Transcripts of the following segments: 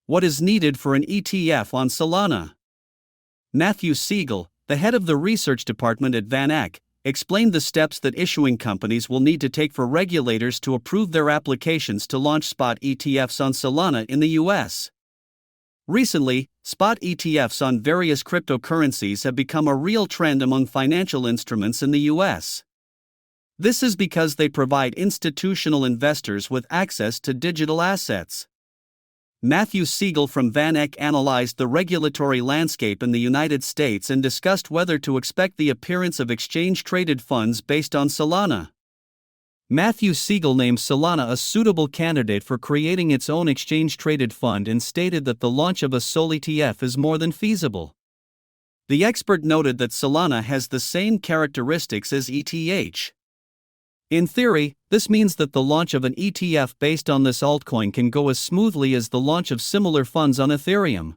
What is needed for an ETF on Solana? Matthew Siegel, the head of the research department at VanEck, explained the steps that issuing companies will need to take for regulators to approve their applications to launch spot ETFs on Solana in the US. Recently, spot ETFs on various cryptocurrencies have become a real trend among financial instruments in the US. This is because they provide institutional investors with access to digital assets. Matthew Siegel from VanEck analyzed the regulatory landscape in the United States and discussed whether to expect the appearance of exchange-traded funds based on Solana. Matthew Siegel named Solana a suitable candidate for creating its own exchange-traded fund and stated that the launch of a SOL ETF is more than feasible. The expert noted that Solana has the same characteristics as ETH. In theory, this means that the launch of an ETF based on this altcoin can go as smoothly as the launch of similar funds on Ethereum.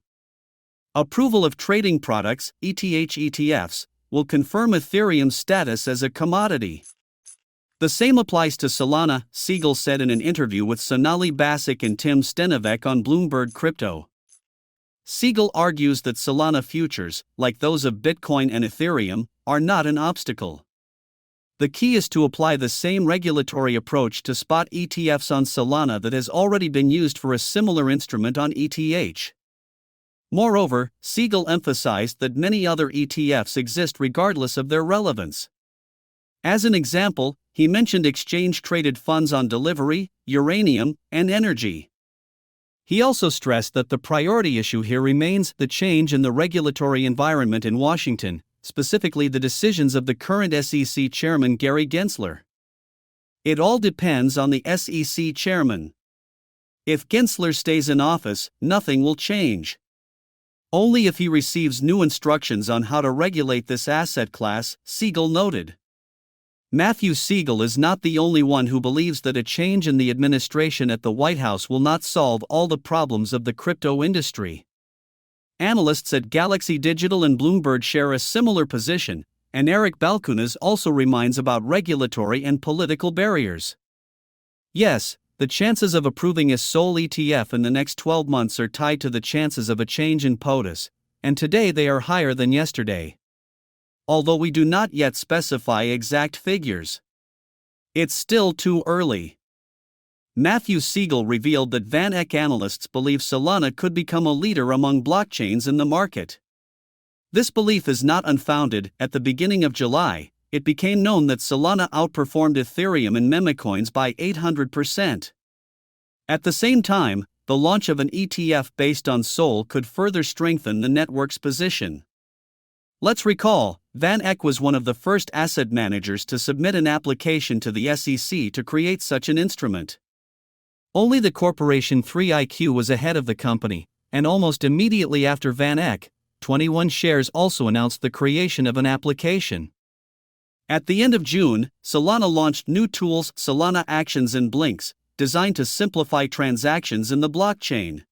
Approval of trading products, ETFs, will confirm Ethereum's status as a commodity. The same applies to Solana, Siegel said in an interview with Sonali Basak and Tim Stenovec on Bloomberg Crypto. Siegel argues that Solana futures, like those of Bitcoin and Ethereum, are not an obstacle. The key is to apply the same regulatory approach to spot ETFs on Solana that has already been used for a similar instrument on ETH. Moreover, Siegel emphasized that many other ETFs exist regardless of their relevance. As an example, he mentioned exchange-traded funds on delivery, uranium, and energy. He also stressed that the priority issue here remains the change in the regulatory environment in Washington, specifically the decisions of the current SEC chairman Gary Gensler. It all depends on the SEC chairman. If Gensler stays in office, nothing will change. Only if he receives new instructions on how to regulate this asset class, Siegel noted. Matthew Siegel is not the only one who believes that a change in the administration at the White House will not solve all the problems of the crypto industry. Analysts at Galaxy Digital and Bloomberg share a similar position, and Eric Balchunas also reminds about regulatory and political barriers. Yes, the chances of approving a SOL ETF in the next 12 months are tied to the chances of a change in POTUS, and today they are higher than yesterday. Although we do not yet specify exact figures. It's still too early. Matthew Siegel revealed that VanEck analysts believe Solana could become a leader among blockchains in the market. This belief is not unfounded. At the beginning of July, it became known that Solana outperformed Ethereum and memecoins by 800%. At the same time, the launch of an ETF based on SOL could further strengthen the network's position. Let's recall, VanEck was one of the first asset managers to submit an application to the SEC to create such an instrument. Only the corporation 3iQ was ahead of the company, and almost immediately after VanEck, 21 Shares also announced the creation of an application. At the end of June, Solana launched new tools, Solana Actions and Blinks, designed to simplify transactions in the blockchain.